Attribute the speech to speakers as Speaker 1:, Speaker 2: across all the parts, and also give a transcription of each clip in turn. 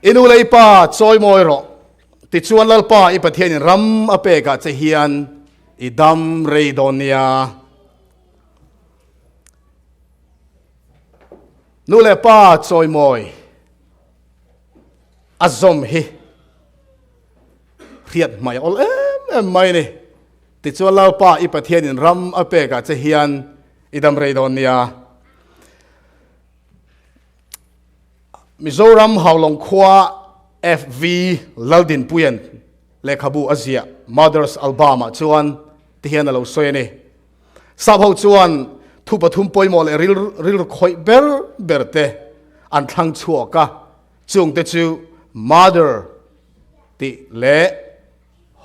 Speaker 1: inu lei pa choi moi ro ti chuan lal pa I pathian in ram ape ka che hian I dam rei donia nu le pa choi moi azom hi riat mai ol em mai ni ti chuan lal pa I pathian in ram ape ka che hian I dam rei donia Mizoram Howlong Khwa FV Laldin Puyen Lekhabu Asia Mothers Alabama chuan tihian alo soini sabho chuan thu pathum poimol ril khoi berte an thang chuaka chung te chu mother ti le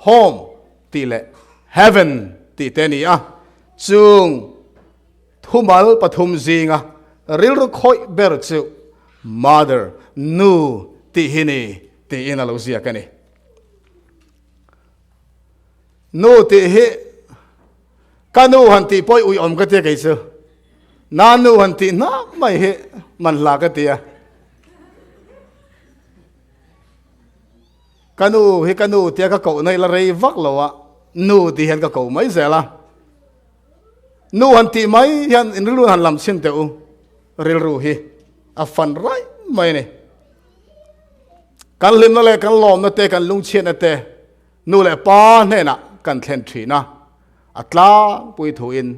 Speaker 1: home ti le heaven ti teni a chung thumal pathum zinga ril khoi ber chu mother nu ti hini ti ina lo zia kani nu ti hi kanu han ti poi ui om ka te kai chu na nu han ti na mai he man la ka tia kanu tia ka ko nei la rei vak lo wa nu ti hen ka ko mai zela nu han ti mai hian in lu han lam chin te u ril ru hi a fan rai mai ne kan lim no le kan lom no te kan lung chen na te nu le pa ne na kan thlen thri na atla pui thu in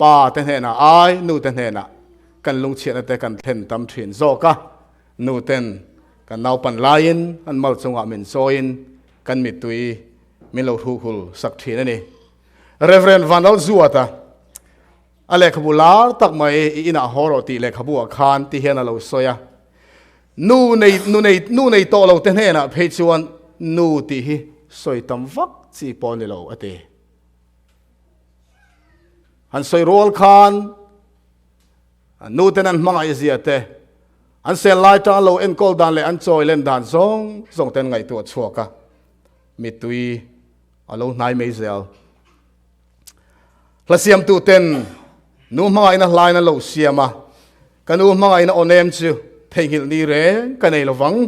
Speaker 1: pa te ne na ai nu te ne na kan lung chen na te kan thlen tam thrin zo ka nu ten kan nau pan lain an mal chunga min soin kan mi tui min lo thu hul sak thrin ani Reverend Vanal Zuata ale khabular tak mai ina horo ti le khabu khan ti hian alo soya nu nei to lo te hena phei chuan nu ti hi soi tam vak chi pon lo ate han soi rol khan nu tenan manga izia te an sel lai ta lo en kol dan le an choi len dan zong ten ngai tu chuaka mitui alo nai mei zel hlasiam tu ten nu manga ina lai na lo siama kanu manga ina onem chu thengil ni re kanei lovang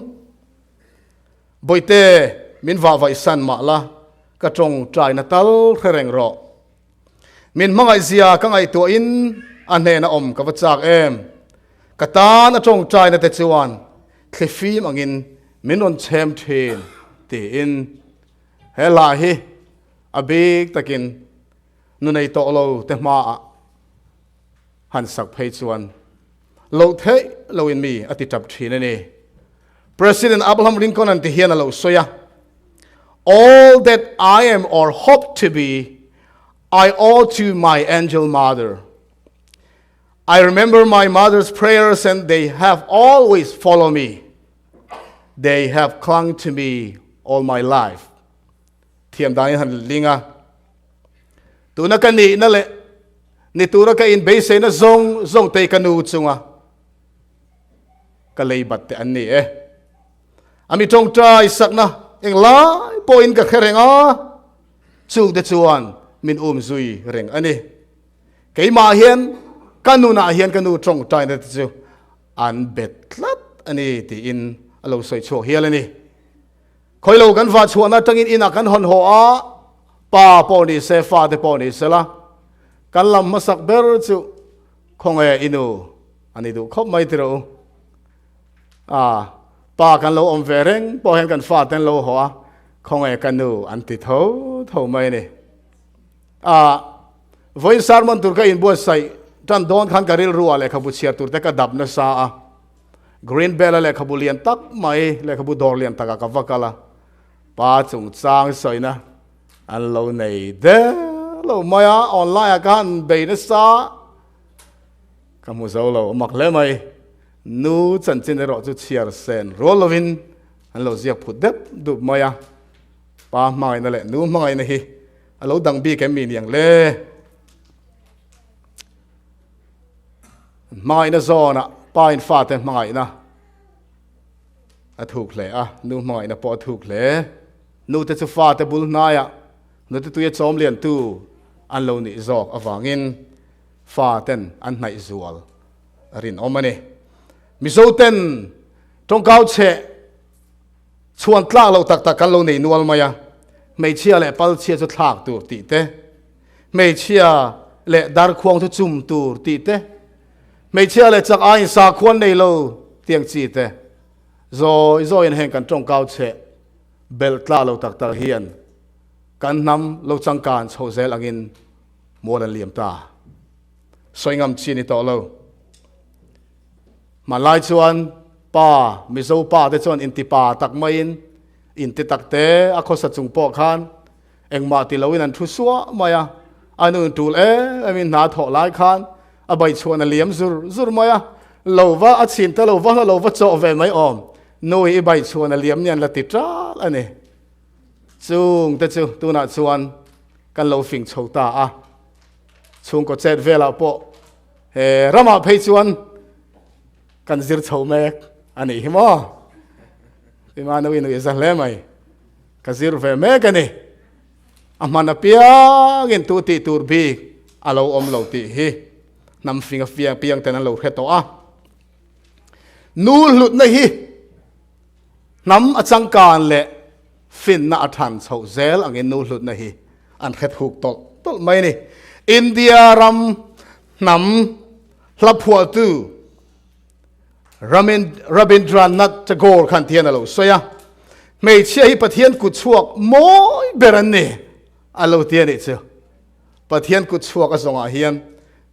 Speaker 1: boite min wa vai san ma la ka trong trai na tal khereng ro min manga zia ka ngai to in an he na om ka wachak em ka ta na trong trai na te chuan thlefi mangin min on chem thin ti in hela hi abik takin nu nei to lo te ma han sak phei chuan lo thei lo in mi ati tap thin ani President Abraham Lincoln and hian lo soya all that I am or hope to be I owe to my angel mother. I remember my mother's prayers and they have always followed me. They have clung to me all my life. Thiam dai han linga tu na kan ni na le ni tu ra ka in be se na zong te kanu chunga ka lei bat te an ni ami tong trai sakna eng lai po in ka kherenga chu de chuan min zui reng ani kei ma hian kanu na hian kanu tong trai na chu an betlat ani ti in alo soi cho hial ani khoi lo kan va chuana tangin ina kan hon ho a pa po ni se fa de po ni se la kan lam masak ber chu khong e inu ani du khop mai tiro pa kan lo om vereng po hen kan fa ten lo ho khong e kanu an ti tho mai ni voi sarmon tur ka in bo sai tan don khan karil ruwa le khabu chiar tur te ka dab na sa green bell le khabu lian tak mai le khabu dor lian taka ka vakala pa chung chang soina an lo nei de lo maya online kan be na sa kamu zo lo mak le mai nu chan chin ro chu chiar sen rolovin an lo ziak phut dep du maya pa mai na le nu mai na hi alo dang bi ke mi niang le mai na zona pa in fa te mai na a thuk le nu mai na po thuk le nu te chu fa te bul na ya nu te tu ye chom lian tu an lo ni zok awangin fa ten an nai zual rin omani mi zo ten tong kau che chuan tlak lo tak tak kan lo nei nual maya mei chia le pal chia chu thlak tur ti te mei chia le dar khuang thu chum tur ti te mei chia le chak ai sa khon nei lo tiang chi te zo in heng kan tong kau che bel tla lo tak tak hian kan nam lo chang kan chho zel angin mo lan liam ta soingam chi ni to lo malai chuan pa mizo pa te chuan in ti pa tak mai in ti tak te a kho sa chung po khan engma ti loin an thu suwa maya anu tul I mean na tho lai khan a bai chuan a liam zur maya lova a chin ta lova cho ve mai om noi I bai chuan a liam nian la ti tra ani chung te chu tu na chuan kan lo fing chho ta a chung ko chet vela po he rama phei chuan kan zir chho mek ani hi mo ima no inu isa hle mai ka zir ve mek ani amana pia gen tu ti tur bi alo om lo ti hi nam finga piang ten lo khe to a nul lut na hi nam achang kan le fin na athan chho zel angin nul lut na hi an khet huk tol mai ni India ram nam hlaphual tu Rabindranath Tagore khan thian alo soya mei chia hi pathian ku chuak moi beran ni alo tian ni chu pathian ku chuak a zonga hian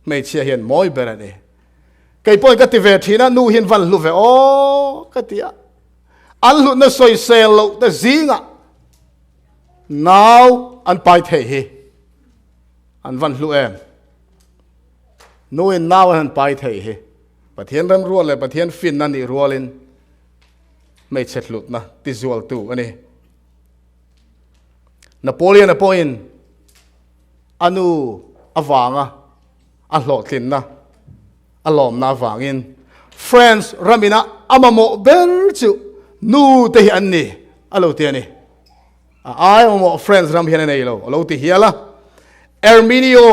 Speaker 1: mei chia hian moi beran ni kai poi ka ti ve thina nu hin van lu ve o ka tia an lu na soi sel lo ta zinga now an pai the hi an van lu em nu in now an pai the hi pathian ram rual le pathian fin na ni rualin mei chet lut na ti zual tu ani Napoleon apoin anu awanga a hlotlin na alom na wangin friends ramina amamo ber chu nu te hi anni alo te ani ai mo friends ram hian nei lo alo ti hiala Erminio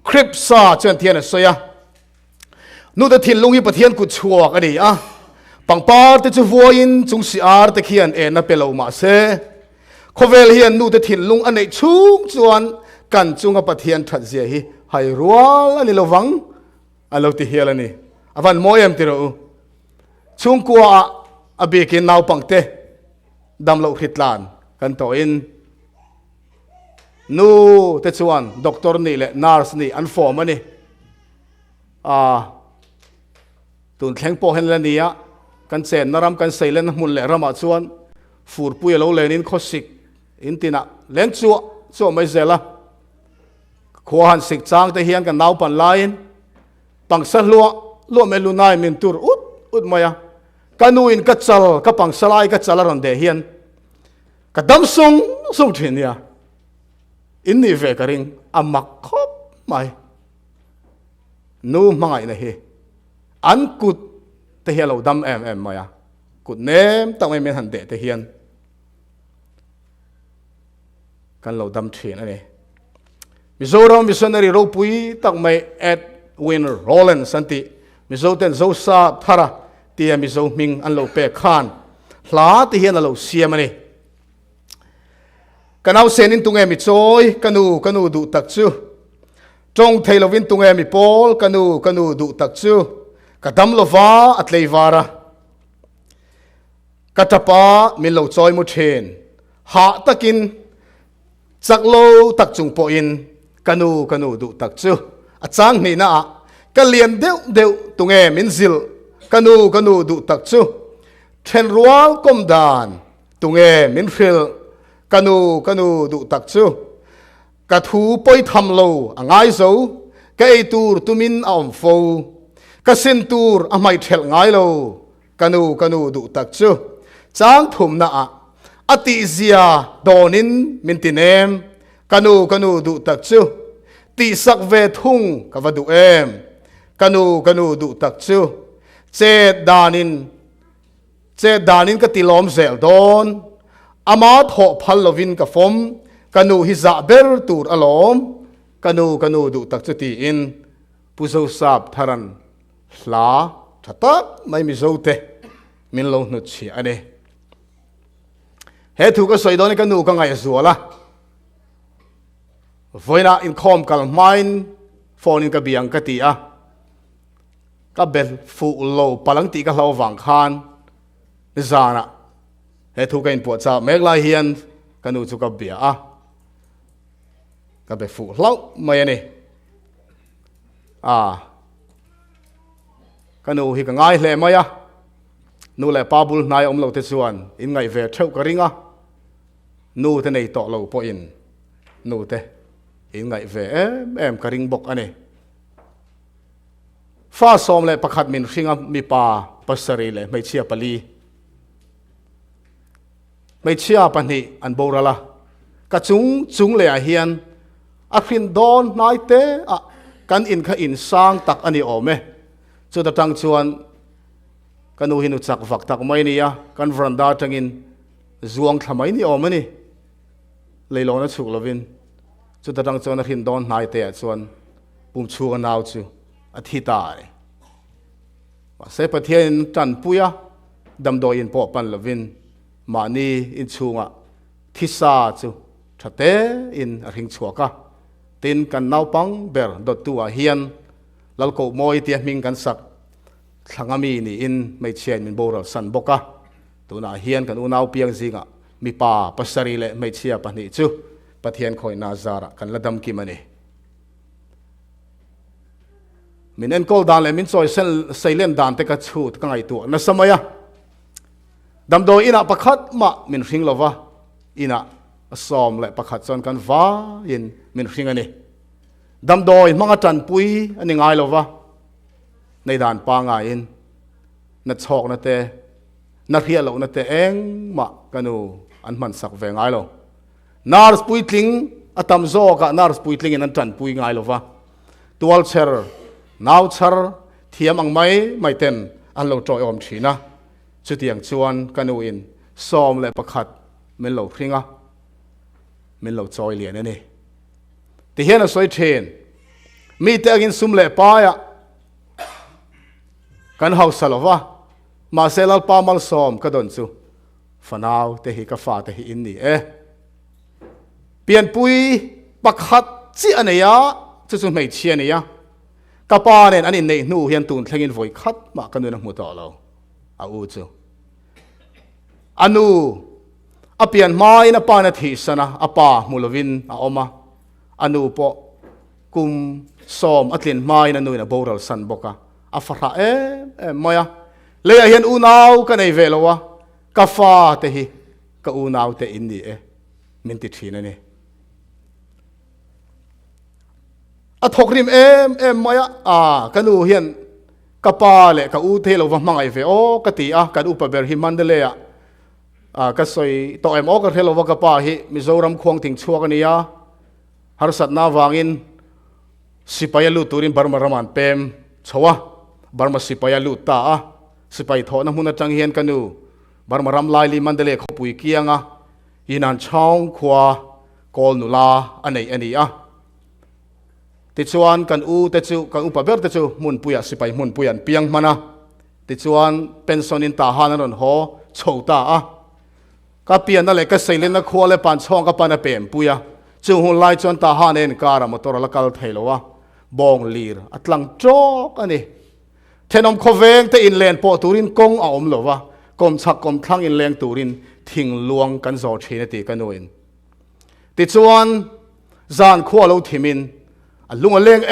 Speaker 1: Cripsa chen thian soya nu da thil lungi pathian ku chuak ani a pangpar te chu voin chung si ar te khian e na pelo ma se khovel hian nu te thil lung anei chung chuan kan chunga pathian that zia hi hai rual ani lowang alo ti hial ani avan moyam ti ro chung kwa abekin naw pangte dam lo hitlan kan to in nu te chuan doctor ni le nurse ni an form ani tun thleng po hen la nia kan chen naram kan seilen mun le rama chuan fur pui lo lenin khosik in tina len chu mai zela khuan sik chang te hian kan naw pan lain pangsa lo me lunai min tur ut maya kanuin ka chal ka pangsalai ka chalaron de hian ka dam sung thin ya in ni ve karing amak khop mai nu mangai na hi an kut te hialo dam em maya kut nem tak mai men han de te hian kan lo dam thin ani Mizoram missionary Lalropuia tak mai Edwin Roland santi mizo ten zo sa thara tia mizo ming an lo pe khan hla te hian lo siam ani kanau senin tunge mi choi kanu du tak chu tong thailovin tunge mi pol kanu du tak chu kadam lova atlei vara katapa min lo choi mu then ha takin chaklo tak chung po in kanu du tak chu achang ni na ka lian deu tunge min zil kanu du tak chu then rual kom dan tunge min phil kanu du tak chu ka thu poi tham lo angai zo ka ei tur tumin om fo ka sin tur amai thel ngai lo kanu du tak chu chang thum na ati zia donin min tinem kanu du tak chu ti sak ve thung ka vadu em kanu du tak chu che danin ka tilom zel don ama tho phal lovin ka fom kanu hi za ber tur alom kanu du tak chu ti in puzo sap tharan hla thatak mai mi zote min lo nu chi ane he thu ka soi don ka nu ka ngai zuala voina in khom kal mine phone in ka biang ka ti a ka bel fu lo palang ti ka lo wang khan zana he thu ka in po cha mek lai hian ka nu chu ka bia a ka be fu lo mai ani ka nu hi ka ngai hle mai a nu le pabul nai om lo te chuan in ngai ve theu ka ringa nu te nei to lo po in nu te in ngai ve em ka ring bok ane fa som le pakhat min ringa mi pa pasari le mai chia pali mai chia pani an borala ka chung le a hian a khin don nai te a kan in kha in sang tak ani ome chu ta tang chuan kanu hinu chak vak tak mai ni ya kan veranda tangin zuang thamai ni omani leilona chuk lovin chu ta tang chuan a khin don nai te chuan pum chu naw chu a thi ta wa se pathian tan puya dam do in po pan lovin mani in chunga thisa chu thate in a ring chuaka tin kan naw pang ber dot tu a hian lalko moi ti ming kan sak thangami ni in mai chen min boral san boka tuna hian kan unaw piang zinga mi pa pasari le mai chia pani chu pathian khoi na zara kan ladam ki mani min en kol dan le min choi sel sailen dan te ka chut ka ngai tu na samaya dam do ina pakhat ma min hring lova ina som le pakhat chon kan va in min hring ani dam doi manga tan pui ani ngai lova nei dan pa nga in na chok na te na hria lo na te eng ma kanu an man sak ve ngai lo nars pui tling atam zo ka nars pui tling in an tan pui ngai lova tual cher naw char thiam ang mai ten an lo troi om thina chu tiang chuan kanu in som le pakhat min lo hringa min lo choi lian ani ti hian a soi then mi te agin sum le pa ya kan hau salova ma selal pa mal som ka don chu fanaw te hi ka fa te hi in ni pian pui pakhat chi anaya chu chu mei chi ania ka pa nen anin nei nu hian tun thlengin voi khat ma kan nu na mu to lo a u chu anu apian mai na pa na thi sana apa mulovin a oma anu po kum som atlin mai na nu na boral san boka afara moya le hian unaw ka nei velowa ka fa te hi ka unaw te inni min ti thina ni a thokrim moya kanu hian ka pa le ka u the lo wa mangai ve o ka ti a kan upa ber hi mandale ka soi to o ka thelo wa ka pa hi mizoram khong ting chuak ania har sat na wangin sipaya lu turin barmaraman pem chowa barma sipaya lu ta sipai tho na huna tang hian kanu barmaram lai li mandale khopui kianga inan chong khwa kol nula anei ani ti chuan kan u te chu kan u pa ber te chu mun puya sipai mun puyan piang mana ti chuan pension in ta han ron ho chouta ka pian na le ka seilen na khwa le pan chong ka pana pem puya chu hun lai chon ta han en kara motor la kal thailowa bong lir atlang chok ani thenom khoveng te in len po turin kong a om lova kom chak kom thlang in leng turin thing luang kan zo thina ti kanoin ti chuan zan khwa lo thimin alunga leng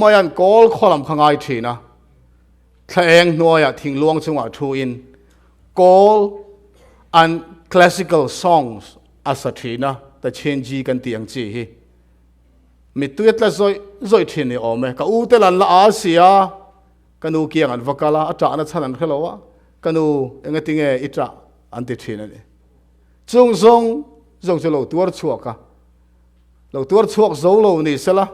Speaker 1: mayan kol kholam khangai thina thleng noya thing luang chunga thu in kol and classical songs asa thina ta chenji kan tiang chi hi mi tuet la zoi thini ome ka u te lan la asia kanu kiang an vakala ata na chanan khalowa kanu engatinge itra anti thina ni chung zong lo tuar chuaka lo tuar chuak zo lo ni sela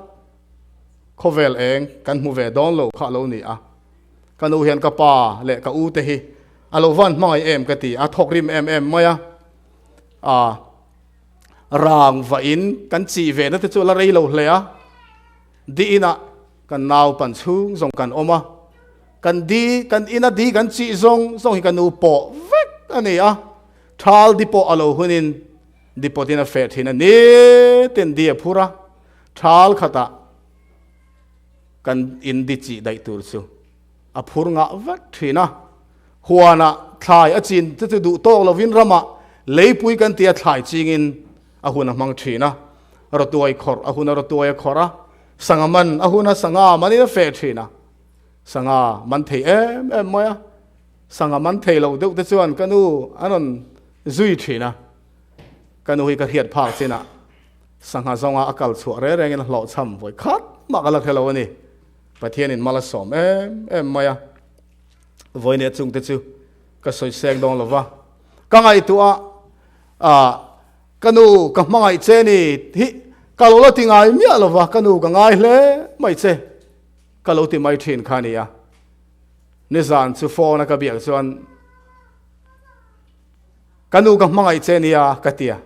Speaker 1: khovel eng kan mu ve don lo kha lo ni kanu hian ka pa le ka u te hi alovan mai em ka ti a thokrim em maya rang va in kan chi ve na te chu la rei lo hle di ina kan naw pan chung zong kan oma kan ina di kan chi zong hi kan u po vek ani a thal di po alo hunin di po tina fe thina ne ten dia phura thal khata kan in di chi dai tur chu a phur nga vek thina huana thlai a chin chu du to lovin rama leipui kan tia thlai chingin a huna mang thina rotuai khor a huna rotuai khora sangaman a huna sanga mani na fe thina sanga man thei em moya sanga man thei lo deuh te chuan kanu anon zui thina kanu hi ka hiat phak china sanga zonga akal chu re rengin hlo cham voi khat makala khelo ani pathian in mala som em moya voi ne chung te chu ka soi seng dong lova ka ngai tu a kanu ka mangai che ni hi ka lo ti ngai mi lova kanu ka ngai hle mai che ka lo ti mai thin khania ni zan chu phone ka biak chuan kanu ka mangai che ni a ka tia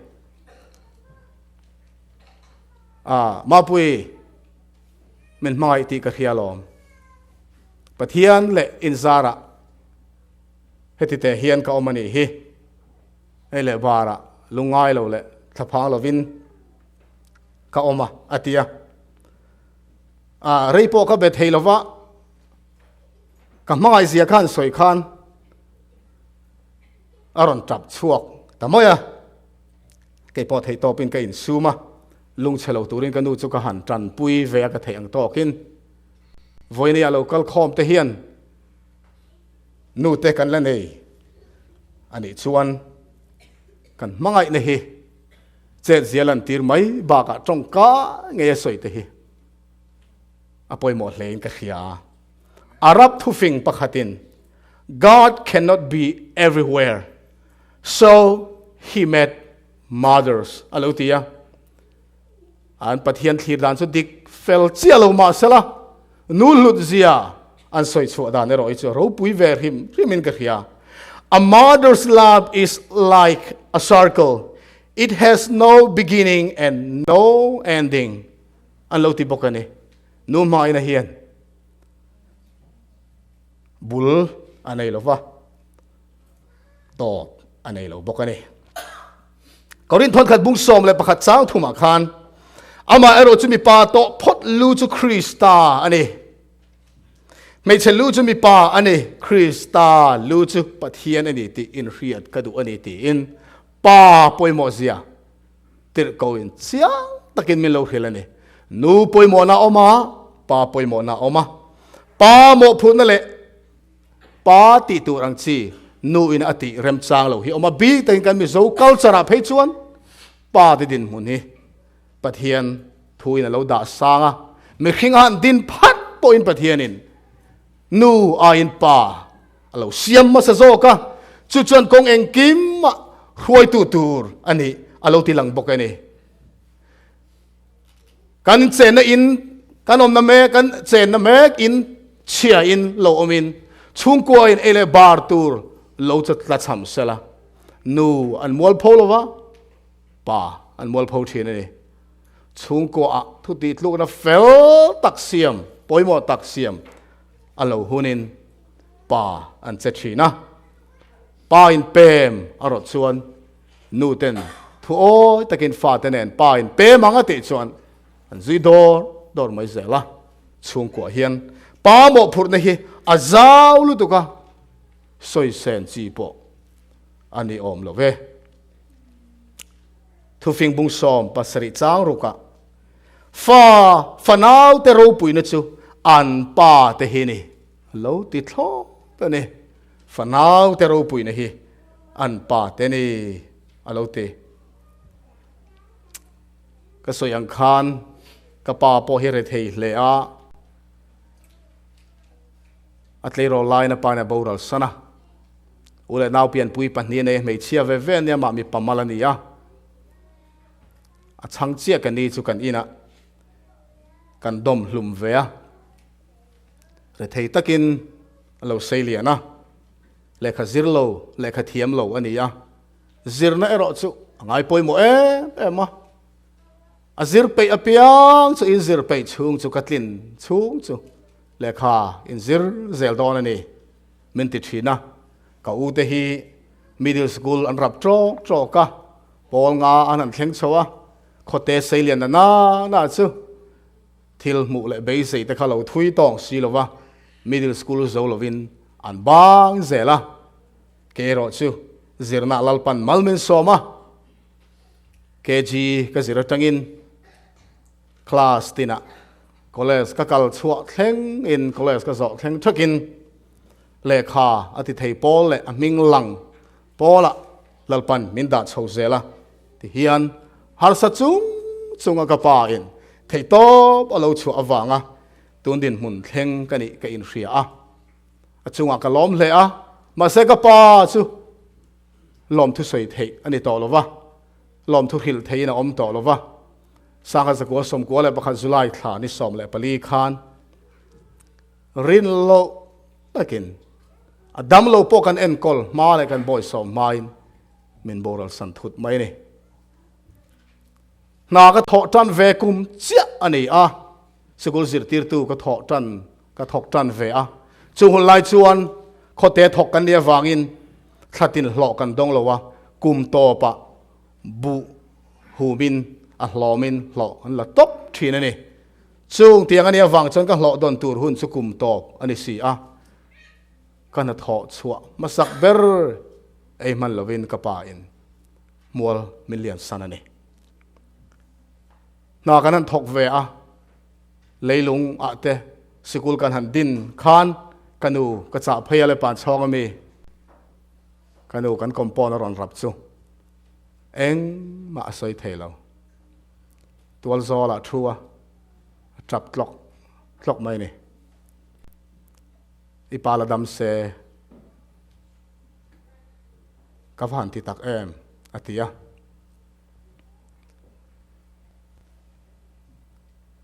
Speaker 1: ma pui min mangai ti ka khialom pathian le inzara heti te hian ka omani hi ele bara lungai lo le thapang lovin ka oma atia reipo ka bet heilova ka mangai zia khan soi khan aron tap chuak tamoya ke po thei topin ka in suma lung chelo turin ka nu chu ka han tran pui ve ka thei ang tokin voini alo kal khom te hian nu te kan la nei ani chuan kan mangai ne hi che zialan tir mai ba ka tong ka nge soi te hi apoi mo hlein ka khia arab thu fing pakhatin God cannot be everywhere so he made mothers alotia an pathian thlir dan chu dik fel chialo ma sela nu lut zia an soi chu da ne roi chu ro pui ver him rimin ka khia a mother's love is like a circle. It has no beginning and no ending. An lo ti bokani. Nu mai na hian. Bul anei lo va. Top anei lo bokani. Korin thon khat bung som le pakhat chang thuma khan. Ama ero chu mi pa to phot lu chu Krista ani. May che lu chu mi pa ani Krista lu chu pathian ani ti in riat kadu ani ti in pa poimo zia tir ko in chiang takin min lo hilani nu poimo na oma pa poimo na oma pa mo phun na le pa ti tu rang chi nu in ati rem chang lo hi oma bi takin kan mi zo culture a phei chuan pa ti din mun hi pathian thuina lo da sanga mi khingan din phat po in pathian in nu a in pa alo siam ma sa zo ka chu chuan kong eng kim ma huai tu tur ani alo ti lang bok ani kan chen na in kan om na me kan chen na me in chia in lo omin chung ko in ele bar tur lo chat la cham sela nu an mol pholova pa an mol phol thin ani chung ko a thu ti tlu na fel tak siam poimo tak siam alo hunin pa an che thina pa in pem arot chuan nu ten thu oi takin fa tenen pa in pem anga ti chuan an zui dor mai zela chung ko hian pa mo phur na hi azau lu tuka soi sen chi po ani om lo ve thu fing bung som pasari chang ruka fanau te ro pui na chu an pa te hi ni lo ti thlo te ni fanau te ro pui na hi an pa te ni alo te ka so yang khan ka pa po hi re thei hle a atlei ro lai na pa na boral sana ule nau pian pui pa ni ne mei chia ve ve ne ma mi pamalani ya a chang chia kan ni chu kan ina kan dom hlum ve a re thei takin alo seilia na lekha zirlo lekha thiam lo ani ya zirna ero chu ngai poimo ma azir pe apiang chu in zir pe chung chu katlin chung chu le kha in zir zel don ani min ti thina ka u te hi middle school an rap tro ka pol nga an thleng chowa khote selian na chu thil mu le be sei te khalo thui tong si lova middle school zo lovin an bang zela ke ro chu zirna lalpan malmin soma kg ka zira tangin class tina college ka kal chua thleng in college ka zo thleng thakin lekha ati thei pol le aming lang pola lalpan minda chho zela ti hian har sa chunga ka pa in thei top alo chu awanga tundin mun thleng kani ka in ria a chunga ka lom le a ma se ka pa chu lom thu soi thei ani to lova lom thu hil thei na om to lova sanga za ko som ko le pakhan July thla ni som le pali khan rin lo takin adam lo po kan en kol ma le kan boy som main min boral san thut mai ni na ka tho tan ve kum chia ani a sikul zir tir tu ka tho tan ka thok tan ve a chu hol lai chuan khote thok kan nia wangin thlatin hlo kan dong lowa kum to pa bu hu bin a hlomin hlo an la top thin ani chung tiang ania wang chon ka hlo don tur hun chu kum top ani si a kana tho chua masak ber ei man lovin ka pa in mual million sanani na kanan thok ve a leilung a te sikul kan han din khan kanu ka cha phaya le pan chong ami kanu kan compound ron rap chu eng ma soi thelo tual zo la thua trap tlok mai ni ipala dam se ka van ti tak em atia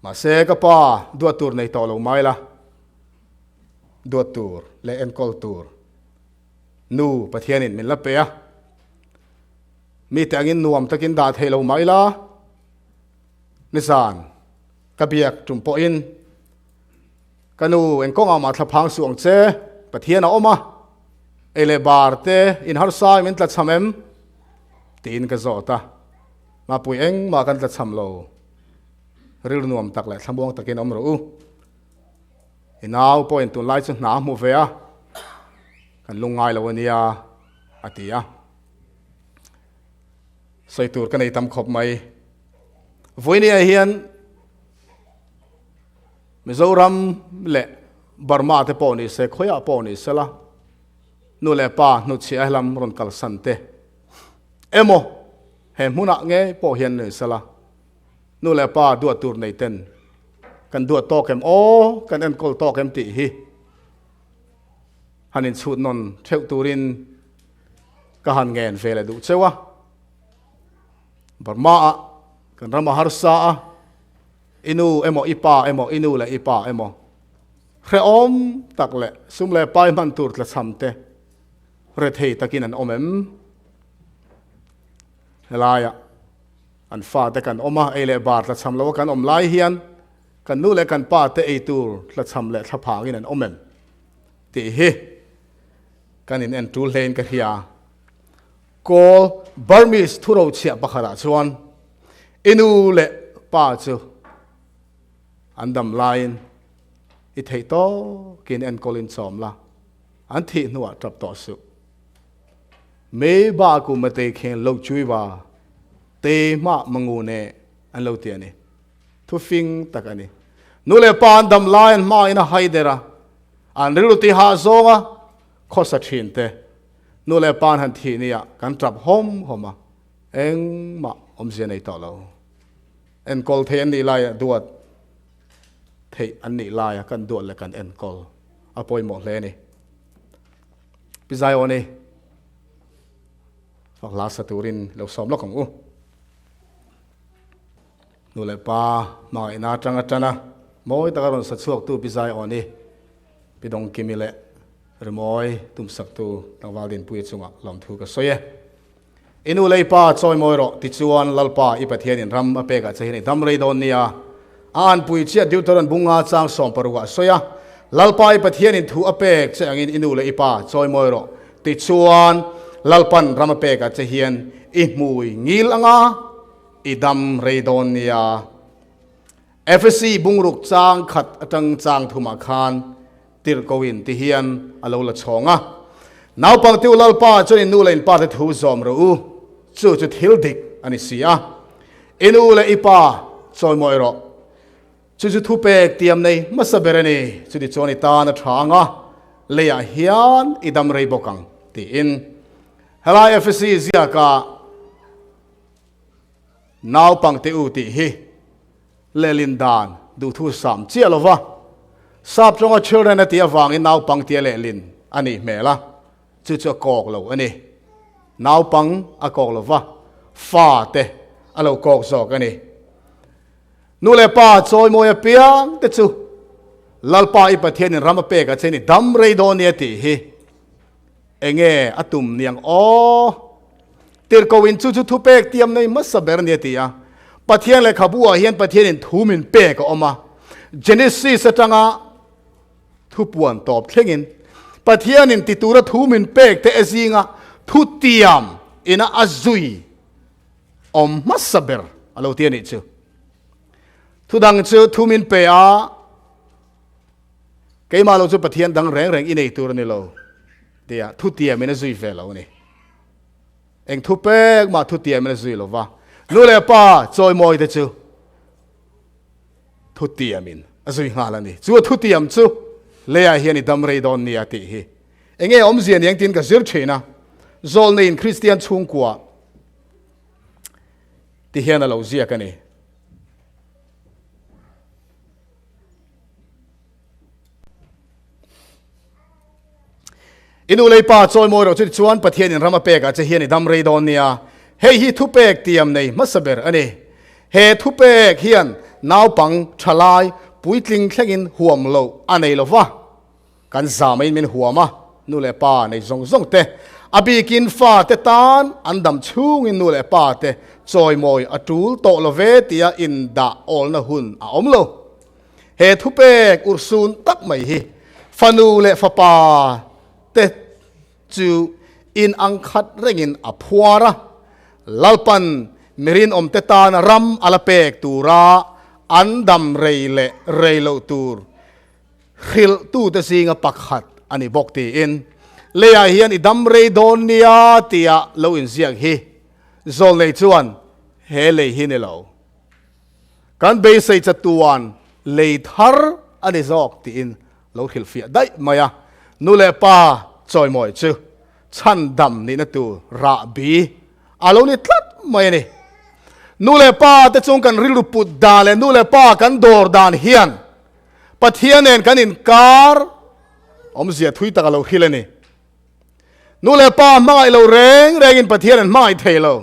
Speaker 1: ma se ka pa du tur nei to lo mai la du tur le en kol tur nu pathianin min la pe a mi tangin nuam takin da thelo mai la nisan kabiak tumpo in kanu en kong ama thlaphang suang che pathiana oma ele bar te in har sai min tla chamem tin ka zota ma pui eng ma kan tla cham lo ril nuam tak le thlambuang takin om ro u inaw point tu lai chu na mu ve a kan lungai lo ania atia soi tur kan ei tam khop mai voini a hian Mizoram le Burma te poni se khoya poni sela nu le pa nu chi ahlam ron kal sante emo he muna nge po hian ne sela nu le pa du tur nei ten kan du to kem o kan en kol to kem ti hi hanin chut non theu turin ka han ngen vele du chewa Burma kan rama harsa inu emo ipa emo inu le ipa emo reom tak le sum le pai man tur tla chamte re thei takin an omem helaya an fa te kan oma ele bar tla cham lo kan om lai hian kan nu le kan pa te ei tur tla cham le thla phangin an omem ti hi kan in en tul len ka hia ko Burmese thuro chia bakhara chuan inu le pa chu andam line i thei to kin en kolin chom la an thi nuwa trap to su me ba ku mate khen lo chui ba te ma mangu ne an lo ti ani thu fing takani nu le pa andam line ma ina haidera an rilu ti ha zonga khosa thin te nu le pan han thi nia kan trap hom homa eng ma om je nei to lo en kol the ni lai duat thei an ni lai kan duat le kan en kol apoi mo hle ni pizai oni fak la sa turin lo som lo kong u nu le pa ma ina tanga tana moi ta ron sa chuak tu pizai oni pidong kimile remoi tum sak tu tawal din pui chunga lom thu ka soye inu leipa choi moi ro ti chuan lalpa i pathian in ram ape ka chei ni dam rei don nia an pui chia deuteron bunga chang som parwa soya lalpai pathian in thu apek che angin inu le ipa choi moi ro ti chuan lalpan ramapek a che hian I mui ngil anga idam reidon nia FSC bungruk chang khat atang chang thuma khan tir koin ti hian alo la chonga naw pang tiu lalpa chon inu le in pa the thu zom ro u chu thil dik ani sia inu le ipa choi moi ro chu thu pek tiam nei masaberani chu di choni ta na thanga le ya hian idam rei bokang ti in hala FSC zia ka naw pang te u ti hi lelin dan du thu sam chialova sap chonga children ati awang in naw pang tia lelin ani mela chu kok lo ani naw pang a kok lova fa te alo kok zok ani nu le pa choi moya piang te chu lalpa I pathian in ramape ka cheni dam rei don ne ti hi enge atum niang o tir ko in chu thu pek tiam nei masaber ne ti ya pathian le khabua hian pathian in thu min pe ka oma Genesis atanga thu puan top thlengin pathian in titura thu min pek te azinga thu tiam ina azui om masaber alo ti ni chu thu dang chu thu min pe a keima lo chu pathian dang reng inei tur ni lo dia thu tiam ina zui ve lo ni eng thu pek ma thu tiam ina zui lo wa nu le pa choi moi de chu thu tiam in azui ngala ni chu thu tiam chu le ya hian I dam rei don ni ati hi enge om zian yang tin ka zir thina zol nei in Christian chung kwa ti hian a lo zia ka ni inu lei pa choi moi ro chu chuan pathian in rama pek a che hian I dam rei don nia hei hi thu pek tiam nei masaber ani he thu pek hian naw pang thalai puitling thlengin huam lo anei lova kan zamain min huama nu le pa nei zong te abikin fa te tan andam chung in nu le pa te choi moi atul to love tia in da ol na hun a om lo he thu pek ursun tak mai hi fanu le fa pa te chu in angkhat rengin aphuara lalpan mirin om te tan ram alapek tura andam reile reilo tur khil tu te singa pakhat ani bokti in leya hian I dam rei don nia tia lo in ziak hi zol nei chuan he le hi ne lo kan be sei chatuan le thar ani zok ti in lo khil fia dai maya nu le pa choi moi chu chan dam ni na tu ra bi alo ni tlat mai ni nu le pa te chung kan rilu put da le nu le pa kan dor dan hian pathian en kan in kar om zia thui ta lo khilani nu le pa mai lo reng in pathian en mai thelo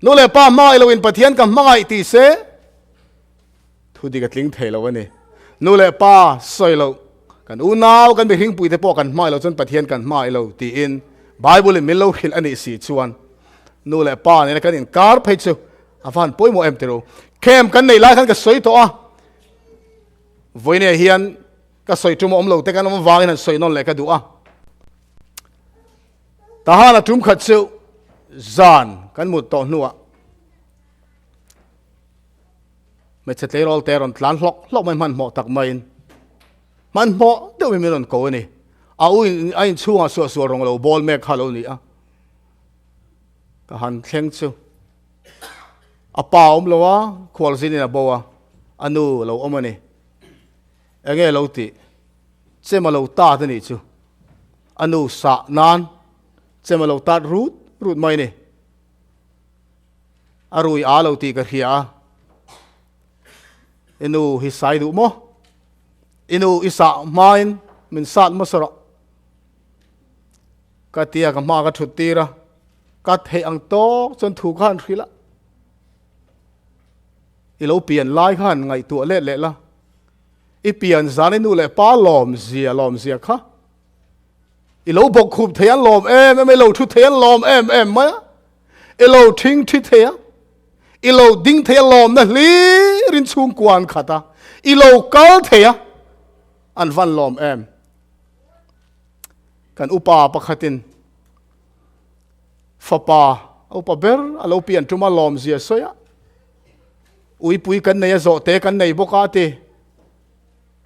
Speaker 1: nu le pa mai lo in pathian ka mai ti se thu di ka tling thelo ani nu le pa soi lo kan u naw kan be hing pui te po kan mai lo chon pathian kan mai lo ti in bible min lo khil ani si chuan nu le pa ne kan in kar phei chu afan poi mo em tero kem kan nei lai kan ka soi to a voine hian ka soi tu mo om lo te kan om wangin an soi non le ka du a ta hala tum khat chu zan kan mut to nuwa me chet le rol teron tlan hlok mai man mo tak mai man mo de mi non ko ni a u in chuang so rong lo bol me khalo ni a ka han thleng chu a pa om lo wa khwal sin na bo wa anu lo om ani enge lo ti che ma lo ta ta ni chu anu sa nan che ma lo ta rut mai ni arui a lo ti ka hia inu hi sai du mo inu isa main min sat masara ka tia ka ma ka thutira ka the ang to chon thu khan khila ilo pian lai khan ngai tu le la I pian zan nu le pa lom zia kha ilo bok khup thian lom em lo thu thian lom em ma ilo thing thi thia ilo ding thia lom na li rin chung kwan khata ilo kal thia an van lom em kan upa pakhatin fapa upa ber alo pian tuma lom zia soya ui pui kan nei zo te kan nei boka te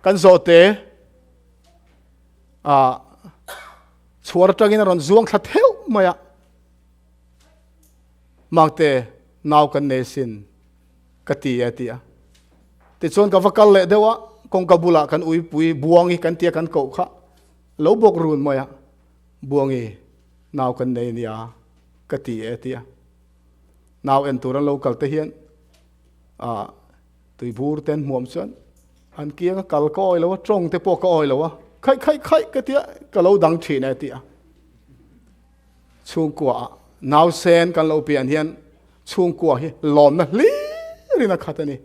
Speaker 1: kan zo te chuar tangin ron zuang thla theu maya mangte naw kan nei sin kati atia ti chon ka vakal le dewa kong kabula kan ui pui buangi kan tia kan ko kha lo bok run maya buangi naw kan nei nia kati atia naw en turan local te hian tui bur ten muam chuan an kia kal ko oi lo trong te po ka oi lo khai ka tia ka lo dang thi na tia chung kwa naw sen kan lo pian hian chung kwa hi lom na li rina khatani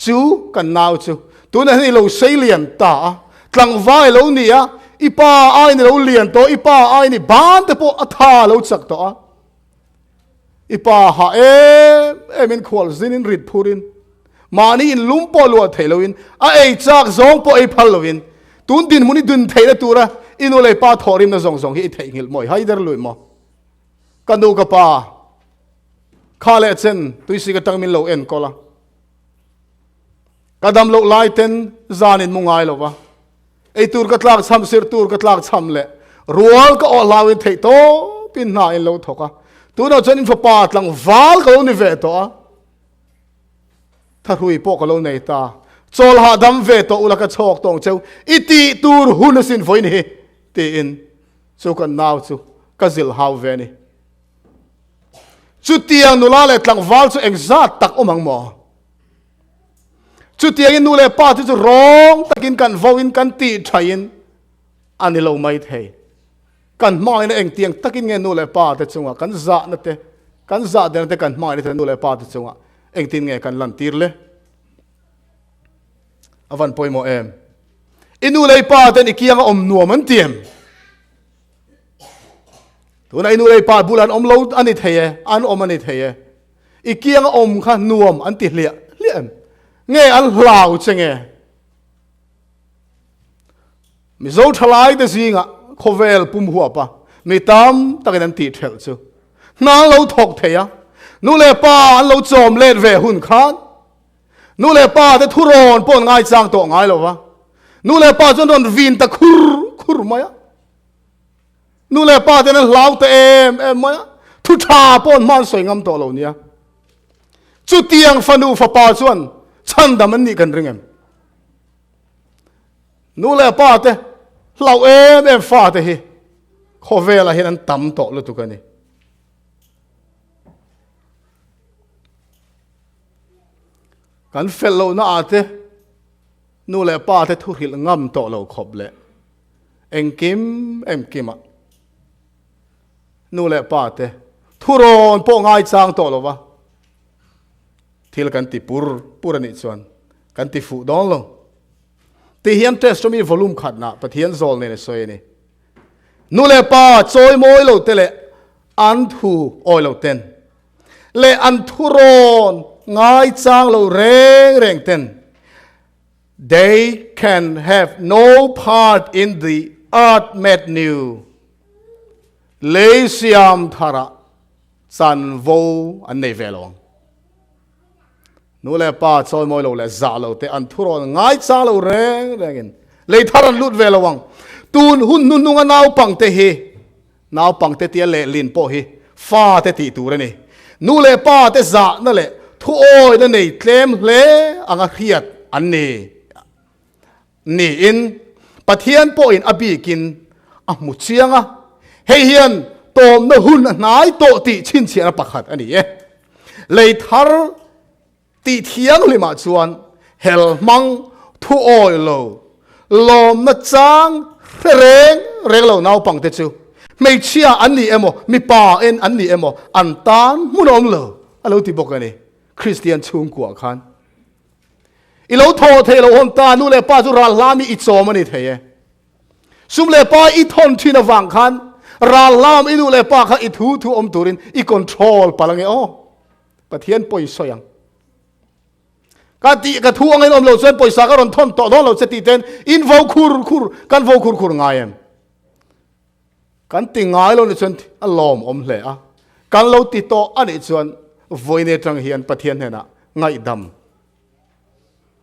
Speaker 1: chu kan naw chu tu na ni lo sei lian ta tlang vai lo ni a ipa ai ni lo lian to ipa ai ni ban te po atha lo chak to ipa ha emin khwal zin in rit phurin mani in lumpo lo thailoin a ei chak zong po ei phalloin tun din muni dun thaila tura inu le pa thorim na zong zong hi thai ngil moi haider lui mo kanu ka pa khale chen tuisi ka tangmin lo en kola kadam lo lai ten zanin mungai lo wa ei tur ka tlak cham sir tur ka tlak cham le rual ka o lawin thei to pin na in lo thoka tu no chen in fa pa tlang wal ka ni ve to a tharui po ka lo nei ta chol ha dam ve to ula ka chok tong cheu iti tur hunasin voin hi ti in chu kan naw chu ka zil haw ve ni chu tiang nu la le tlang wal chu exact tak omang mo chu tiang in nu le pa chu rong takin kan voin kan ti thain ani lo mai thei kan mai na eng tiang takin nge nu le pa te chunga kan za na te kan za de te kan mai te nu le pa te chunga eng tin nge kan lan tir le avan poimo em inu le pa ten ikianga om nuam an tiam tuna inu le pa bulan om lo ani theye an om ani theye ikianga om kha nuam an ti hlia liam nge an hlau chenge mi zo thalai de zinga khovel pum huwa pa mi tam takin an ti thel chu na lo thok theya nu le pa an lo chom let ve hun khan nu le pa te thuron pon ngai chang to ngai lo wa nu le pa chon don vin ta khur maya nu le pa te na lau te em maya thu tha pon man soi ngam to lo nia chu tiang fanu fa pa chuan chan dam an ni kan ringem nu le pa te lau em fa te hi khovela hin an tam to lo tu kani kan fellow na ate nu le pa te thu hil ngam to lo khop le engkim emkima nu le pa te thuron po ngai chang to lo wa thil kan ti purani chuan kan ti fu dong lo ti hian test mi volume khat na pathian zol ne soi ni nu le pa choi moi lo te le an thu oi lo ten le an thuron ngai chang lo reng ten they can have no part in the earth made new le siam thara san vo an nei velong nu le pa choi moi lo le za lo te an thuron ngai chang lo reng le tharan lut velawang tun hun nun nunga naw pang te hi naw pang te tia le lin po hi fa te ti tu re ni nu le pa te za na le thu oi na nei tlem hle anga khiat an ni in pathian po in abikin a mu chianga hei hian tom na hun nai to ti chin chiana pakhat ani e lei thar ti thiang lima chuan hel mang thu oi lo lom na chang reng lo naw pang te chu mei chia an ni emo mi pa en an ni emo an tan munom lo alo ti bokani Christian chung kwa khan ilo tho the lo hon ta nu le pa chu ra lami I chom ani theye sum le pa I thon thina wang khan ra lam inu le pa kha I thu om turin I control palange o pathian poi soyang ka ti ka thu ang om lo chen poisa ka ron thon to don lo che ti ten in vo khur kan vo khur ngai em kan ti ngai lo ni chen alom om hle a kan lo ti to ani chuan voine tang hian pathian hena ngai dam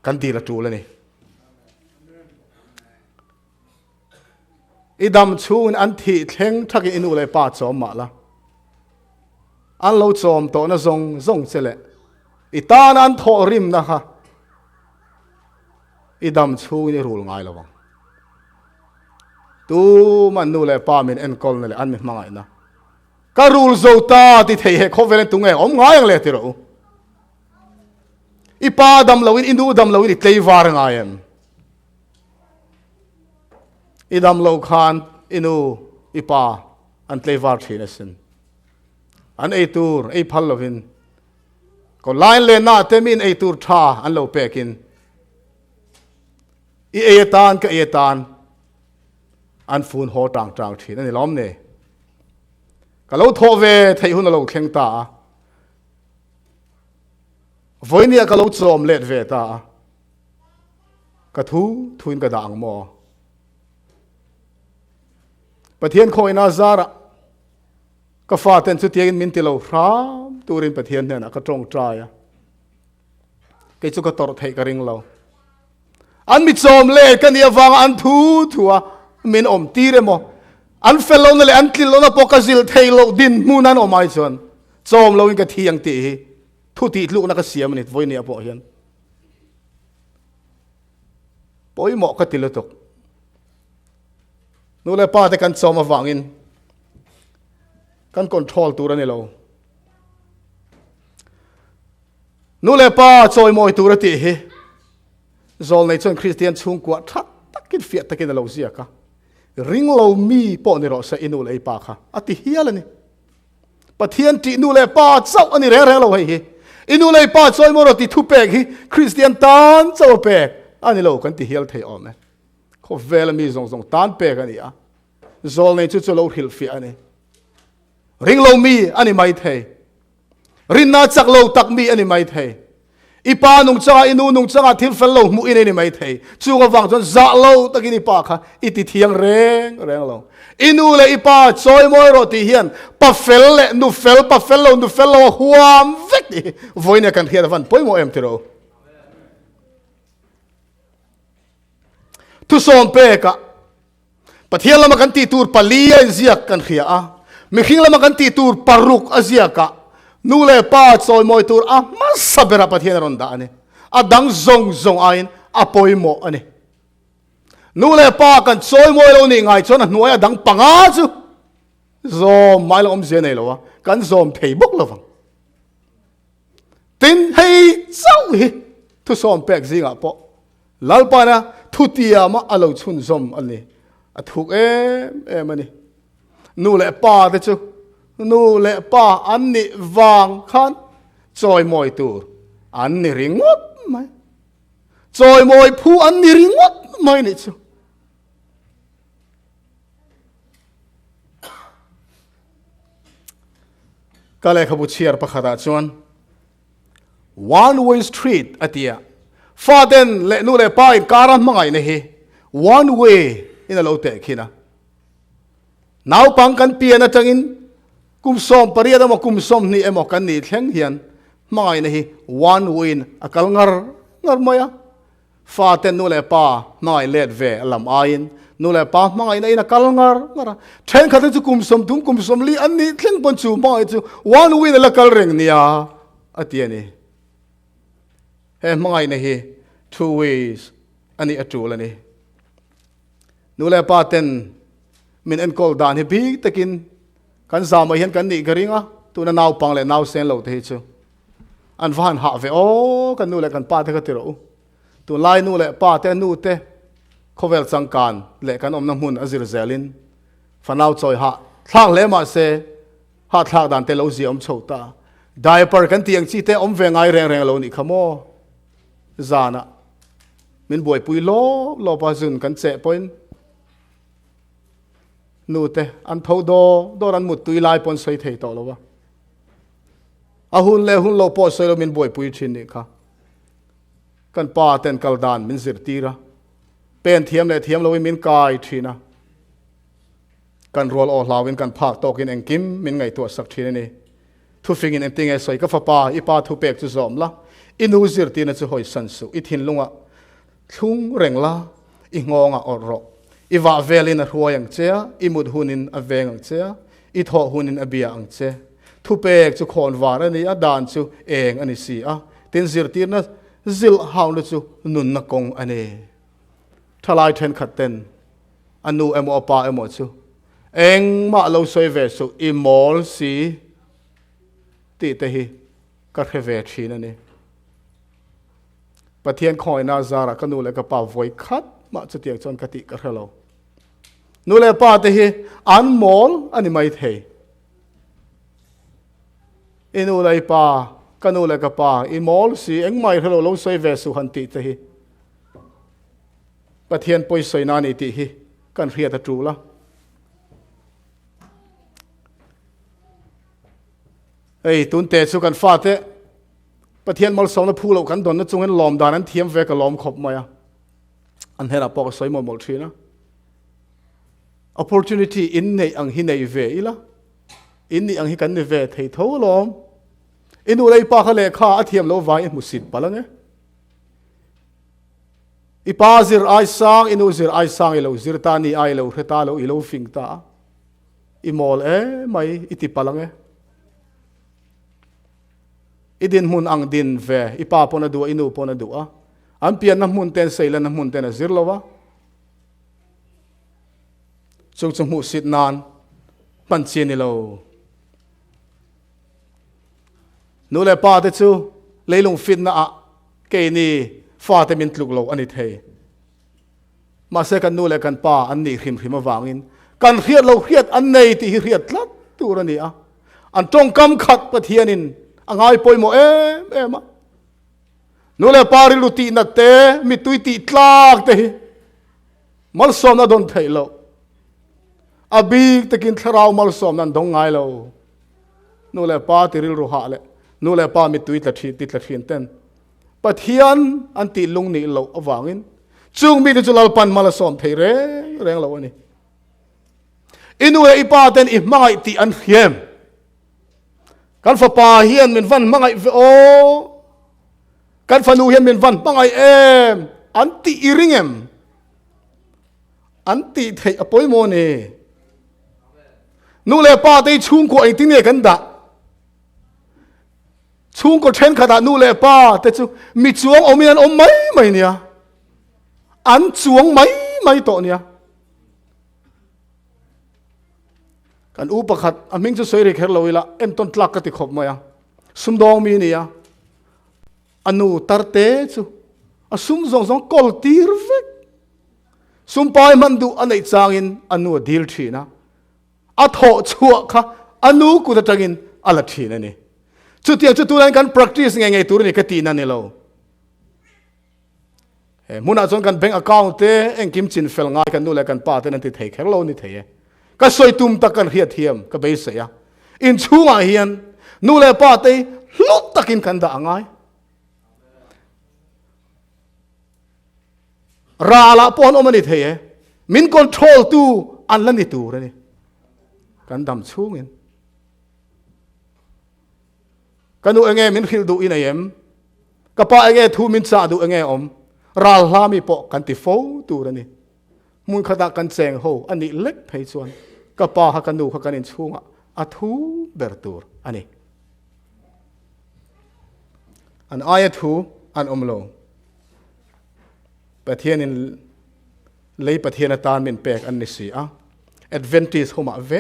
Speaker 1: kan ti la tu la ni idam chun an thi thleng thaki inu le pa chom ma la an lo chom to na zong chele itan an tho rim na kha idam chu ni rul ngai lawang tu man nu le pa min en kol na le an mi mangai na ka rul zo ta ti thei he khovel tu nge om ngai ang le ti ro ipa dam lawin indu dam lawin i tlei war ngai em idam lo khan inu ipa an tlei war thina sin an ei tur ei phal lovin ko line le na temin ei tur tha an lo pekin i etan ka etan an fun ho tang thin ani lom ne ka lo tho ve thei hun lo thleng ta voinia ka lo chom let ve ta ka thuin ka dang mo pathian khoina zara ka fa ten chu tiang min ti lo ram turin pathian ne na ka tong trai ke chu ka tor thei ka ring lo an mi chom le kan ia wang an thua min om ti re mo an fellow na le an tlil lo na pokazil thei lo din munan o mai chon chom lo in ka thiang ti thu ti lu na ka siam ni voi ni apo hian poi mo ka tilotok nu le pa te kan chom awangin kan control tur ani lo nu le pa choi moi tur ti hi zol nei chon christian chung kwa thak takin fiat takin lo zia ka ring lo mi po ni ro sa inu le pa kha ati hialani pathian ti nu le pa chau ani re lo hi inu le pa choi mo ro ti thu pek hi christian tan chau pek ani lo kan ti hial thei om ne kho vel mi zong tan pek ani a zol nei chu lo hil fi ani ring lo mi ani mai thei rin na chak lo tak mi ani mai thei ipa nung changa inu nung changa thil fel lo mu in ani mai thei chu ga wang chon za lo takin ipa kha iti thiang reng lo inu le ipa choi moi ro ti hian pa fel le nu fel pa fel lo huam vek ni voina kan hian van poi mo em ti ro tu som pe ka pathian lama kan ti tur palia ziak kan khia a mi khing lama kan ti tur paruk azia ka nu le pa choi moi tur a masabera pathian ron da ani adang zong ain apoi mo ani nu le pa kan choi moi lo ni ngai chon nuai adang panga chu zom mai lo om je nei lo wa kan zom thei bok lo wang tin hei chau hi tu som pek zinga po lalpa na thu tia ma alo chun zom ani athuk em ani nu le pa te chu nu le pa an ni wang khan choi moi tur an ni ringot mai choi moi phu an ni ringot mai ni chu kale khabu chiar pakhada chuan one way street atia faden le nu le pa in karam mangai ne hi one way in a lo te khina now pang kan pian atangin kum som pariada mo kum som ni emo kan ni thleng hian mangai ne hi one win akal ngar moya fa ten nu le pa mangai let ve lam ain nu le pa mangai na in akal ngar then khat chu kum som li an ni thleng pon chu mai chu one win la kal reng nia atiani he mangai ne hi two ways ani atul ani nu le pa ten min en kol dan hi bi takin kan zama hian kan ni garinga tu na naw pang le naw sen lo te chu an van ha ve o kan nu le kan pa te ka ti ro tu lai nu le pa te nu te khovel changkan le kan om na mun azir zelin fanaw choi ha thlang le ma se ha thak dan te lo zi om chota diaper kan tiang chi te om ve ngai reng lo ni khamo zana min boy pui lo pa zun kan che point nu te an tho do ran mut tui lai pon soi thei to lo wa a hun le hun lo po soi lo min boy pui thin ni kha กันป้าเต็นกัลดานมินสิรตีระเป็นเทียมเลยเทียมเรามินกายทีนะกันรัวออกลาวินกันภาคตกินเองกิมมินไงตัวสักทีนี่ทุฟิงินเองติงไงใส่ก็ฟ้าป้าอีป้าทุเปกจุจอมละอินูสิรตีน่ะจะหอยสันสุอีทินลุงอะทุ่งเร่งละอีงองอะอรออีว่าเวลินรัวอย่างเจ้าอีมุดหุนินอเวงอย่างเจ้าอีทอหุนินอเบียอย่างเจ้าทุเปกจุขอนวาระนี่อดานจุเองอันนี้สิอะตินสิรตีน่ะซิลฮาวน์จุนุนนักกงอันนี้ทลายเทนขัดเต็นอนูเอโมอปาเอโมจุเองมาเราสวยเวสุอิมอลสีตีเตหิกัดเวชีนั่นนี่ประเทศคอยนาซาระก็นูเลยกับป่าไว้คัดมาจะเตียงจนกติกัดเรานูเลยป่าเตหิอันมอลอันนี้ไม่เทอินูเลยป่าก็นูเลยกับป่าอิมอลสีเองไม่เราสวยเวสุหันติเตหิประเทศป่วยสวยนานิติหิกันเรียดจูละเอ้ยตุนเตะสุกันฟาเตะประเทศมอลสองนับพูเรากันโดนนั่นจงเห็นลอมดานั้นเทียมเวกับลอมขบมาอ่ะอันเห็นอะปอกสวยมอลทีนะ opportunity อินในอังหินในเวอีละอินในอังหิกันในเวเทยทั่วลอมอินูเลยปากเขาเลขาอาเทียมโลวายมุสิดปะละไงอีปาซิร์ไอซังอินูซิร์ไอซังอีโลซิร์ตานีไอโลเฮตาโลอีโลฟิงตาอีมอลไม่อิติปะละไงอีดินมุนอังดินเวอีป้าปนดูอินูปนดูอ่ะอันเปียนน้ำมุนเต็นเซลน้ำมุนเต็นซิร์ลวะจงมุสิดนานปันเชียนิโลนูเลป้าเตจูเลยลงฟินนะอ่ะเกนี่ฟ้าเตมินลุกโลอันนี้เทมาเสกันนูเลกันป้าอันนี้ริมมาวางินกันเรียดเราเรียดอันไหนที่เรียดลัดตัวนี้อ่ะอันตรงกำขัดประเทียนินอังไงปอยโมมะนูเลปาริลุตีนัดเตมิตุยติตลากเตมัลสอมนัดอนเทโลอบีกตะกินทราวมัลสอมนันดงไงโลนูเลปาติริลรูหะเลนูเลปามิตุยตะทีติตะทีนเต้นปะเทียนอันติลุงนี่โลอวางินจุงมีติจุลปันมัลสอมเทเรงโลนี่อินูเลอีปาเต้นอิมังไอติอันเฮียมกันฟ้าป่าเฮียนเป็นวันมังไอโอกันฟ้านูเฮียนเป็นวันมังไออันติอิริงอันติเทอปอยโมเนนูเลป้าได้ชุงก็ไอติเนี่ยกันดะชุงก็เช่นขนาดนูเลป้าแต่จูมีจวงอมีนันอมไม่เนี่ยอันจวงไม่โตเนี่ยกันอุปขัดอามิงจะสวยรีเคิร์ลวิละเอ็มต้นตลักกติขบมายังสุมดองมีนี่ยอนูตาร์เตจูอาสุมซองกอลตีร์เวกสุมปายมันดูอันไหนจางอินอนูดีลทีนะอาโถชัวค่ะอนูกูจะจังอินอัลทีนั่นนี่จุดที่จุดตัวนั้นกัน practice ไงตัวนี้กตินั่นนี่เรามุนาจงกันแบงก์ account เตเอ็งกิมจินเฟลง่ายกันดูแลกันป้าเตนันติเทคเคิร์ลนี่เทก็สวยตุ่มตะกันเฮียเทียมก็ไปเสียอินชูงาเฮียนนูเลป้าเตลุตตะกินกันด่างไงราละปอนอมันนี่เทมินคอนโทรลตูอันละนี่ตูระนี่กันดำชูงินกันดูเองมินคิลดูอินเอ็มก็ป้าเองทูมินซาดูเองอมราลามีปอกันติโฟตูระนี่มุนขดากันแสงโฮอันนี้เล็กไปส่วนก็ป้าฮักกันดูฮักกันอินชูงอะทูเบอร์ตูร์อันนี้อันอายทูอันอมโลประเทศนี้เลยประเทศตานเป็นแปลกอันนี้สิอ่ะ advantage เข้ามาเว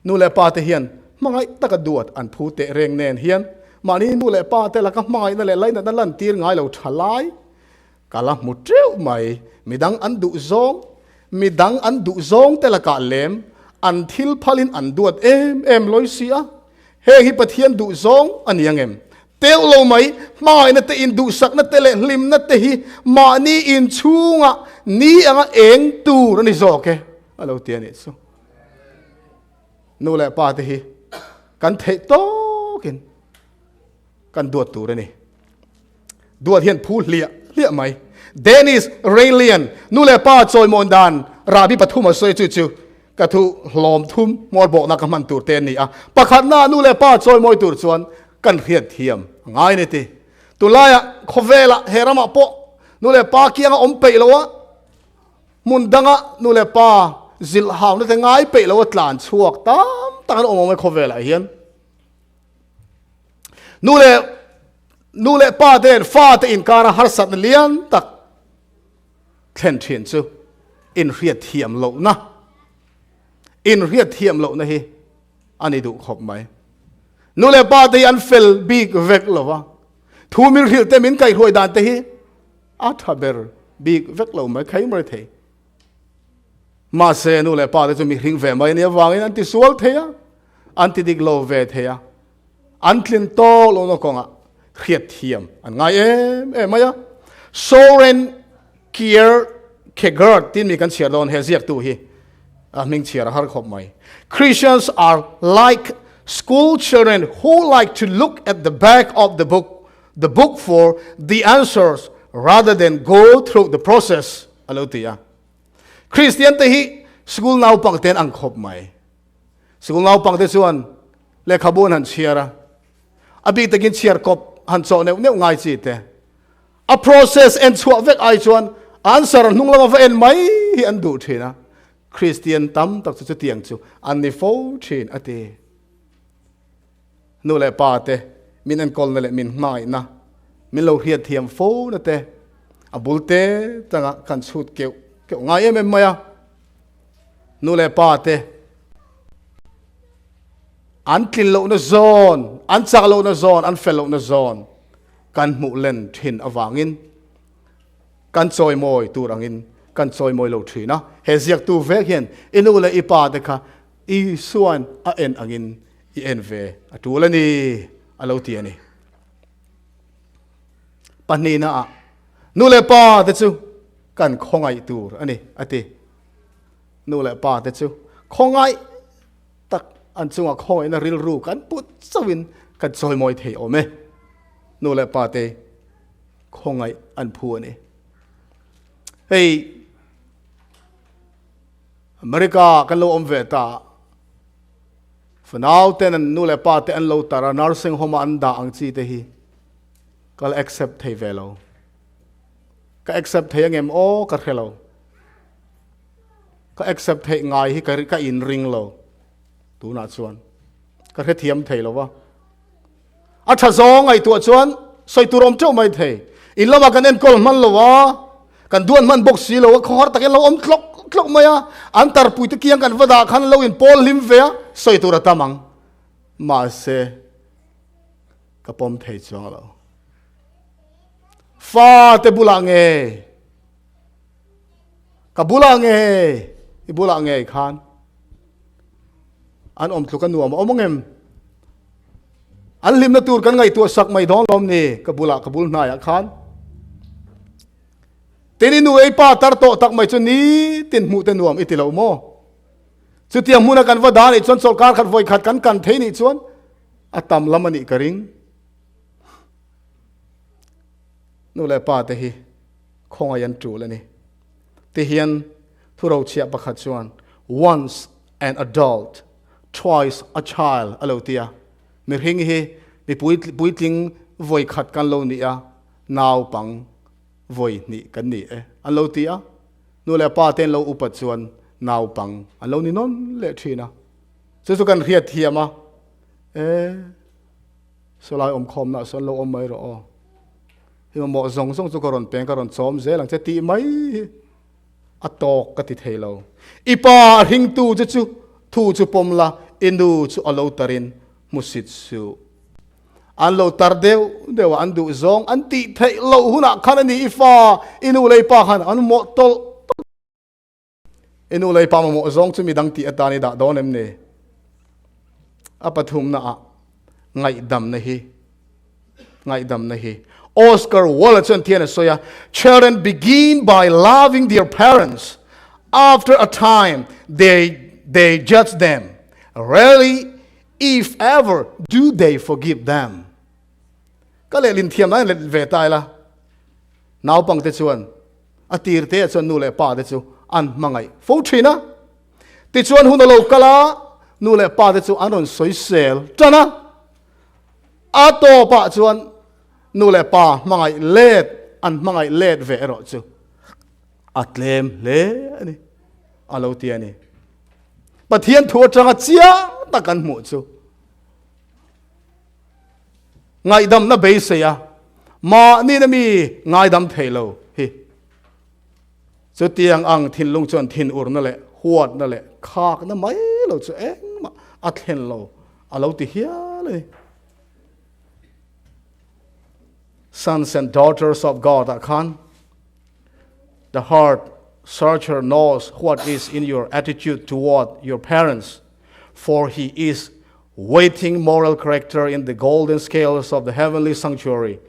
Speaker 1: นูเลป้าเทียนมังไงตะกดวดอันพูเตเร่งเนนเฮียนมานี่นูเลป้าเตละก็มังไงนั่นแหละไล่นั่นลั่นตีร์ง่ายเราฉลายกาละมุดเจ้าใหม่มีดังอันดุซองมีดังอันดุซองแต่ละกาเลมอันทิลพลินอันดวดลอยเสียเฮฮิปะเทียนดุซองอันยังเตลโลไหมมาไอ้นั่นเตอินดุสักนั่นเตเลลิมนั่นเตฮิมานี่อินชูงะนี่เองตูนั่นนี่โซเกอะไรเตียนี่สุนู่นแหละป้าเตฮิกันเทโตกินกันดวดตูนั่นนี่ duat hian phu lia mai Dennis Raelian nu le pa choi mon dan rabi pathuma soi chu ka thu hlom thum mor bo na ka man tur te ni a pakhat na nu le pa choi moi tur chuan kan riat thiam ngai ni ti tulaya khovela herama po nu le pa kianga om pe lowa mundanga nu le pa zil haw na te ngai pe lowa tlan chuak tam tan om mai khovela hian nu le pa den fa te in kara har sat lian tak thlen thin chu in riat thiam lo na in riat thiam lo na hi ani du khop mai nu le pa te an fel big vek lova thu mil ril te min kai roi dan te hi a thaber big vek lo mai khai mar the ma se nu le pa te chu mi ring ve mai ni wangin an ti sual theya an ti dik lo ve theya an tlin to lo no konga riat thiam an ngai em maya Soren Kierkegaard tin mi kan chiar don he ziak tu hi a ming chiar har khop mai Christians are like school children who like to look at the back of the book for the answers rather than go through the process alotia Christian te hi school now pang ten ang khop mai school now pang te chuan le khabun han chiara abi takin chiar kop han cho ne ngai chi te a process and chua vek ai chuan answer nung lama fa en mai hi an du thina Christian tam tak chu tiang chu an ni fo thin ate nu le pa te min an kol na le min mai na min lo hiat thiam fo na te abul te tanga kan chut ke ngai em maya nu le pa te an tlin lo na zone an chak lo na zone an fel lo na zone kan mu len thin awangin kan choi moi turangin kan choi moi lo thina he ziak tu ve hian inu le ipa de kha I suan a en angin I en ve atula ni alo ti ani panina a nu le pa te chu kan khongai tur ani ati nu le pa te chu khongai tak an chunga khongai na ril ru kan put sawin kan choi moi thei ome nu le pa te khongai an phu ani hey America kan lo om ve ta fanau ten an nu le pa te an lo tara nursing home an da ang chi te hi kal accept thei velo ka accept thei ngem o ka khelo ka accept thei ngai hi ka in ring lo tu na chuan ka khe thiam thei lo wa a tha zong ai tu chuan soi turom chau mai thei in lova kan en kol man lo wa kan duan man box si lo khor taken lo om tlok maya antar pui te kiang kan wada khan lo in pol lim ve soi tur tamang ma se ka pom thei chuang lo fa te bulange ka bulange I bulange khan an om tlukan nuam omongem an lim na tur kan ngai tu sak mai dong lom ni ka bul na ya khan teni nu ei pa tar to tak mai chu ni tin mu te nuam itilo mo chu tiam mu na kan wada ni chon sol kar khat voi khat kan thei ni chuan atam lamani karing nu le pa te hi khonga yan tu la ni te hian thuro chia pakhat chuan once an adult twice a child alotia mi ring hi mi puitling voi khat kan lo ni a naw pang voi ni kan ni an lo tia nu le pa ten lo upat chuan naw pang an lo ni non le thina chu kan riat thiama so lai om khom na son lo om mai ro hi mo zong chu karon peng karon chom ze lang che ti mai atok ka ti thelo ipa hing tu chu thu chu pomla inu chu alo tarin musit su an lo tar dewa an du zong an ti thei lo huna khan ani ifa inu lei pa khan an mo tol inu lei pa mo zong chu mi dang ti atani da donem ne apathum na a ngai dam na hi Oscar Wallerton tiana soya children begin by loving their parents after a time they judge them rarely if ever do they forgive them ka le lin thiam na le ve tai la nào bằng thế chuan atir te chuan nu le pa te chu an mangai fo thina ti chuan hun lo kala nu le pa te chu anon soi sel chana ato pa chuan nu le pa mangai let an mangai let ve ro chu atlem le ani alo ti ani pathian thua changa chia takan mu chu ngai dam na be se ya ma ni na mi ngai dam thelo hi chu tiang ang thin lung chuan thin ur na le huat na le khak na mai lo chu eng ma athen lo alo ti hia le sons and daughters of God akhan the heart searcher knows what is in your attitude toward your parents, for he is weighing moral character in the golden scales of the heavenly sanctuary.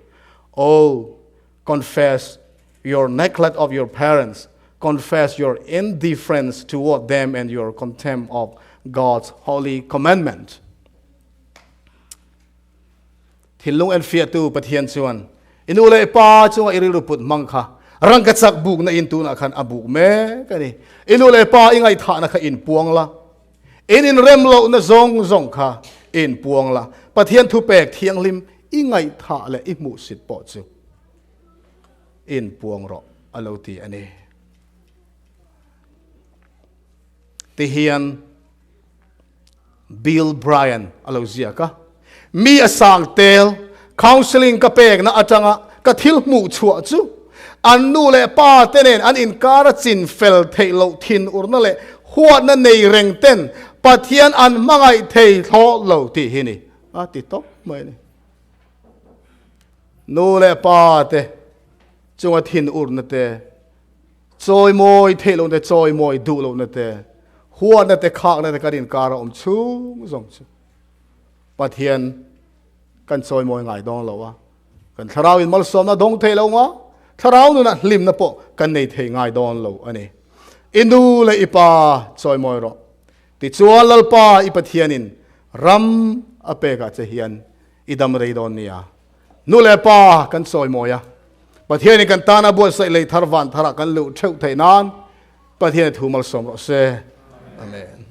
Speaker 1: Oh, confess your neglect of your parents. Confess your indifference toward them and your contempt of God's holy commandment. Thilung and fear tu pathian chuan inule pa chuan iriruput mangkha rangkachak buk na intu na khan abuk me kani inule pa ingai tha na kha in puang la in remlo na zong kha in puang la pathian thu pek thiang lim ingai tha le i mu sit po chu in puang ro alo ti ani ti hian Bill Bryan alo zia ka mi asang tel counseling ka pek na atanga ka thil mu chua chu an nu le pa tenen an in kara chin fel theilo thin urna le huat na nei reng ten pathian an mangai thei tho lo ti hini a ti top mai ni nu le pa te chunga thin urna te choi moi theilo te choi moi du lo na te huat na te khak na te karin kara chung zong chu pathian kan choi moi ngai dong lo wa kan tharau in mal som na dong theilo nga tharau nu na lim na po kan nei thei ngai don lo ani inu le ipa choi moi ro ti chuan lal pa ipathianin ram ape ka che hian idam rei don nia nu le pa kan choi moya pathiani kan tana bo sai le tharwan thara kan lu theu thei nan pathian thu mal som ro se amen